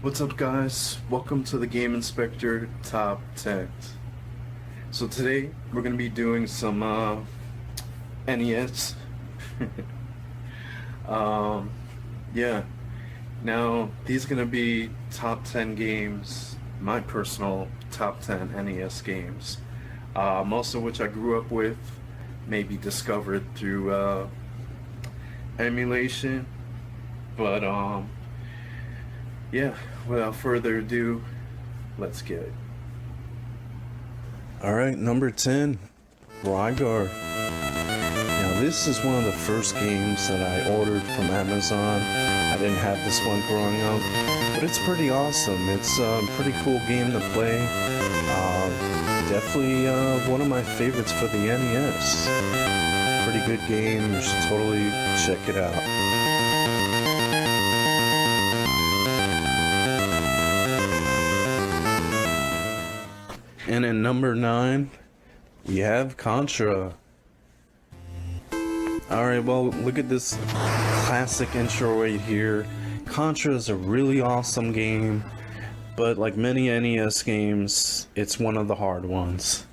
What's up, guys? Welcome to the Game Inspector Top 10. So today we're going to be doing some NES. Yeah. Now these are going to be top 10 games, my personal top 10 NES games, most of which I grew up with, maybe discovered through emulation, but yeah, without further ado, let's get it. Alright, number 10, Rygar. Now this is one of the first games that I ordered from Amazon. I didn't have this one growing up, but it's pretty awesome. It's a pretty cool game to play. Definitely one of my favorites for the NES. Pretty good game, you should totally check it out. And at number 9, we have Contra. Alright, well, look at this classic intro right here. Contra is a really awesome game, but like many NES games, it's one of the hard ones.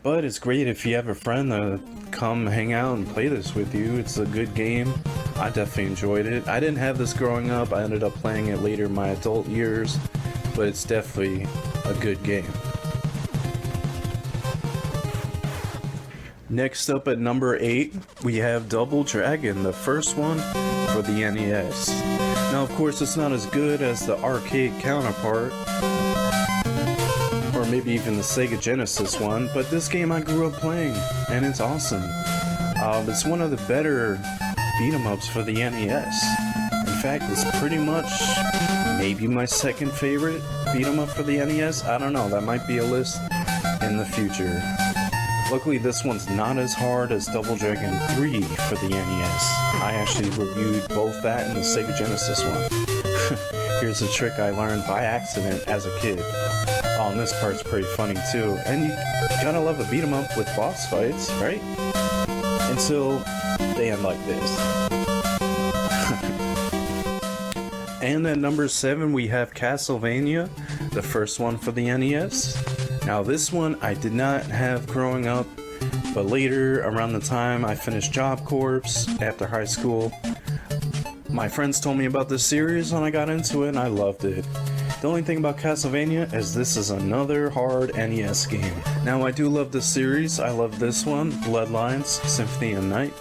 But it's great if you have a friend to come hang out and play this with you. It's a good game. I definitely enjoyed it. I didn't have this growing up. I ended up playing it later in my adult years, but it's definitely a good game. Next up at number 8, we have Double Dragon, the first one for the NES. Now, of course, it's not as good as the arcade counterpart, or maybe even the Sega Genesis one, but this game I grew up playing, and it's awesome. It's one of the better beat-em-ups for the NES. In fact, it's pretty much maybe my second favorite beat-em-up for the NES. I don't know, that might be a list in the future. Luckily, this one's not as hard as Double Dragon 3 for the NES. I actually reviewed both that and the Sega Genesis one. Here's a trick I learned by accident as a kid. Oh, and this part's pretty funny too. And you gotta love a beat 'em up with boss fights, right? Until they end like this. And at number 7, we have Castlevania, the first one for the NES. Now this one I did not have growing up, but later, around the time I finished Job Corps after high school, my friends told me about this series and I got into it and I loved it. The only thing about Castlevania is this is another hard NES game. Now I do love this series. I love this one, Bloodlines, Symphony of Night,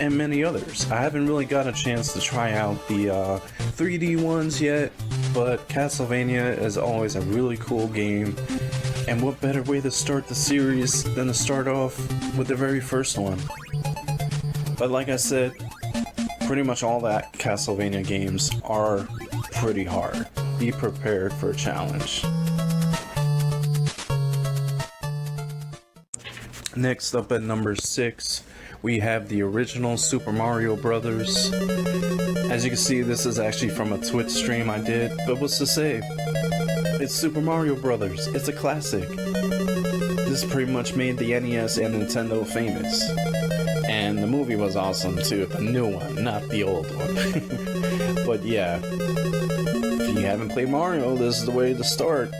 and many others. I haven't really got a chance to try out the 3D ones yet, but Castlevania is always a really cool game. And what better way to start the series than to start off with the very first one? But like I said, pretty much all that Castlevania games are pretty hard. Be prepared for a challenge. Next up at number 6, we have the original Super Mario Brothers. As you can see, this is actually from a Twitch stream I did, but what's to say? It's Super Mario Brothers. It's a classic. This pretty much made the NES and Nintendo famous. And the movie was awesome too, the new one, not the old one. But yeah, if you haven't played Mario, this is the way to start.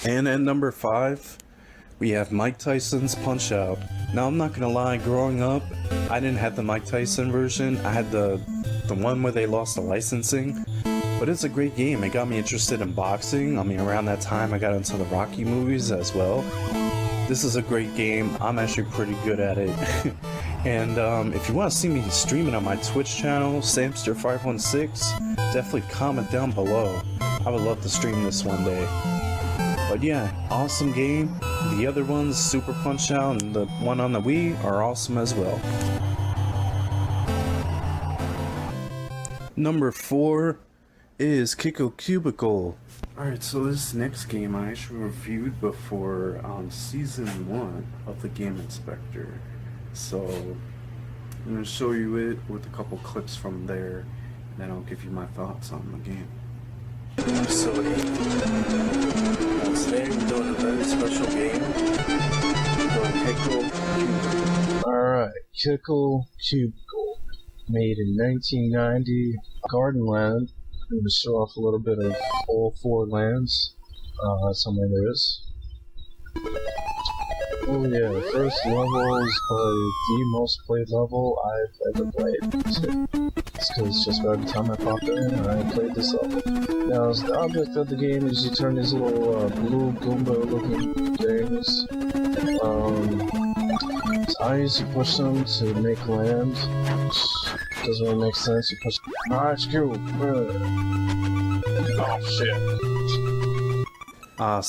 And at number 5, we have Mike Tyson's Punch-Out! Now I'm not gonna lie, growing up, I didn't have the Mike Tyson version. I had the one where they lost the licensing. But it's a great game. It got me interested in boxing. I mean, around that time I got into the Rocky movies as well. This is a great game. I'm actually pretty good at it. And if you want to see me stream it on my Twitch channel, Samster516, definitely comment down below. I would love to stream this one day. But yeah, awesome game. The other ones, Super Punch-Out! And the one on the Wii, are awesome as well. Number 4 is Kickle Cubicle. Alright, so this next game I actually reviewed before on Season 1 of the Game Inspector. So I'm going to show you it with a couple clips from there, and then I'll give you my thoughts on the game. So today we're doing a very special game. We're doing Kickle Cubicle. Alright, Kickle Cubicle. Made in 1990, Gardenland. I'm gonna show off a little bit of all 4 lands. That's how many there is. Oh yeah, the first level is probably the most played level I've ever played. So, it's because just about every time I popped in, I played this level. Now, the object of the game is you turn these little blue Goomba looking things. Eyes, you push them to make land. Doesn't really make sense, you push HQ. Oh shit.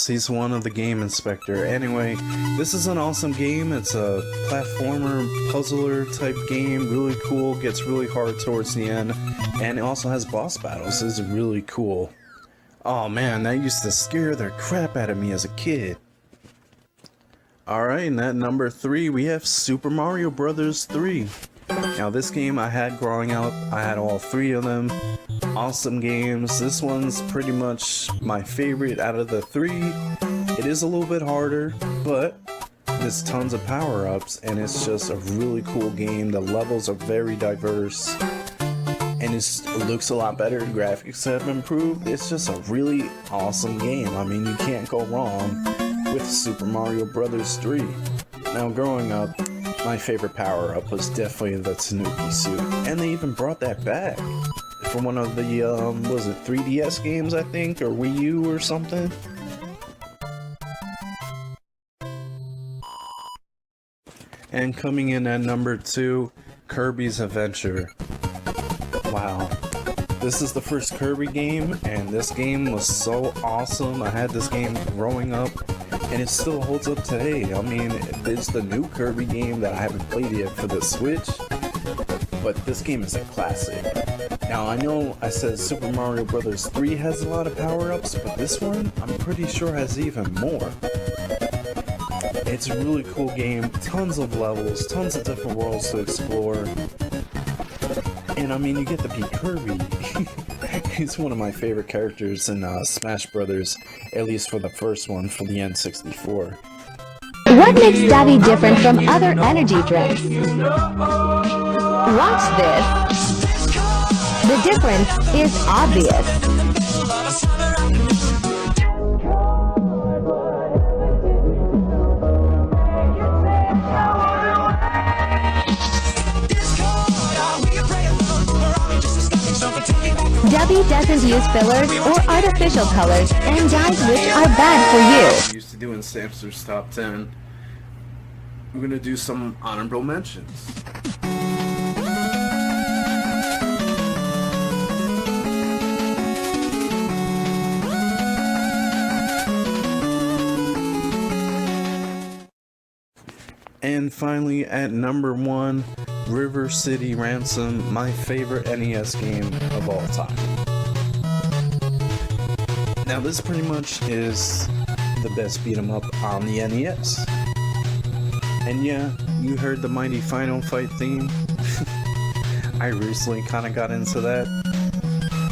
He's one of the game inspector. Anyway, this is an awesome game. It's a platformer, puzzler type game. Really cool, gets really hard towards the end. And it also has boss battles. It's really cool. Oh man, that used to scare the crap out of me as a kid. Alright, and at number 3, we have Super Mario Bros. 3. Now this game I had growing up, I had all 3 of them. Awesome games. This one's pretty much my favorite out of the 3. It is a little bit harder, but there's tons of power-ups, and it's just a really cool game. The levels are very diverse, and it looks a lot better. Graphics have improved. It's just a really awesome game. I mean, you can't go wrong with Super Mario Bros. 3. Now, growing up, my favorite power-up was definitely the Tanuki suit, and they even brought that back from one of the, was it 3DS games, I think, or Wii U or something? And coming in at number 2, Kirby's Adventure. Wow. This is the first Kirby game, and this game was so awesome. I had this game growing up, and it still holds up today. I mean, there's the new Kirby game that I haven't played yet for the Switch, but this game is a classic. Now, I know I said Super Mario Bros. 3 has a lot of power-ups, but this one, I'm pretty sure has even more. It's a really cool game, tons of levels, tons of different worlds to explore. And I mean, you get to be Kirby. He's one of my favorite characters in Smash Brothers, at least for the first one, for the N64. What makes Daddy different from other energy drinks? Watch this. The difference is obvious. Debbie doesn't use fillers or artificial colors and dyes which are bad for you. Used to doing Samster's Top 10. I'm gonna do some honorable mentions. And finally, at number 1, River City Ransom, my favorite NES game of all time. Now this pretty much is the best beat 'em up on the NES. And yeah, you heard the mighty Final Fight theme. I recently kinda got into that.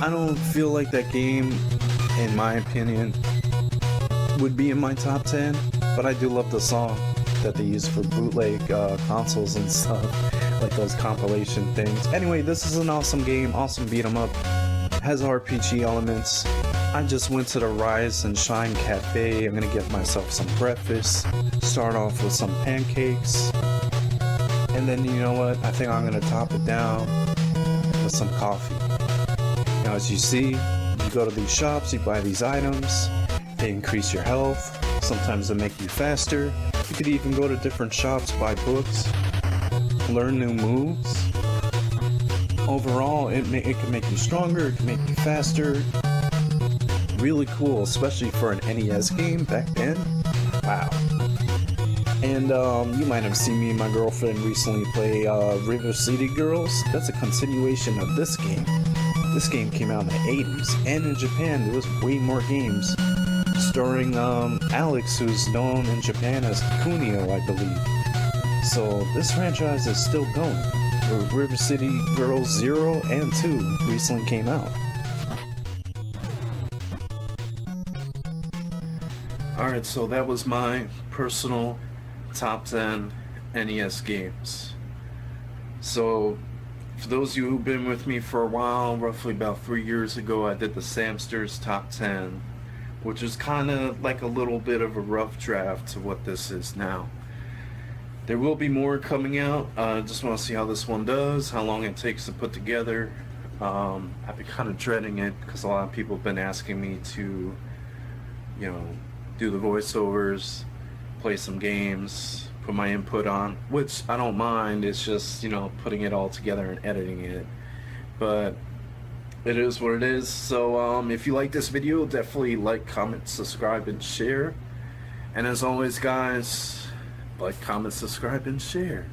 I don't feel like that game, in my opinion, would be in my top 10, but I do love the song that they use for bootleg consoles and stuff, like those compilation things. Anyway, this is an awesome game, awesome beat 'em up, has RPG elements. I just went to the Rise and Shine Cafe. I'm gonna get myself some breakfast, start off with some pancakes, and then you know what, I think I'm gonna top it down with some coffee. Now as you see, you go to these shops, you buy these items, they increase your health, sometimes they make you faster. You could even go to different shops, buy books, learn new moves. Overall, it can make you stronger, it can make you faster. Really cool, especially for an NES game back then. Wow. And you might have seen me and my girlfriend recently play River City Girls. That's a continuation of this game. This game came out in the 80s, and in Japan there was way more games. Starring Alex, who's known in Japan as Kunio, I believe. So this franchise is still going. River City Girls 0 and 2 recently came out. Alright, so that was my personal top 10 NES games. So For those of you who've been with me for a while, roughly about 3 years ago, I did the Samster's Top 10, which is kind of like a little bit of a rough draft to what this is now. There will be more coming out. Just want to see how this one does, how long it takes to put together. I've been kind of dreading it because a lot of people have been asking me to, you know, do the voiceovers, play some games, put my input on, which I don't mind. It's just, you know, putting it all together and editing it. But it is what it is. So if you like this video, definitely like, comment, subscribe, and share. And as always, guys, like, comment, subscribe, and share.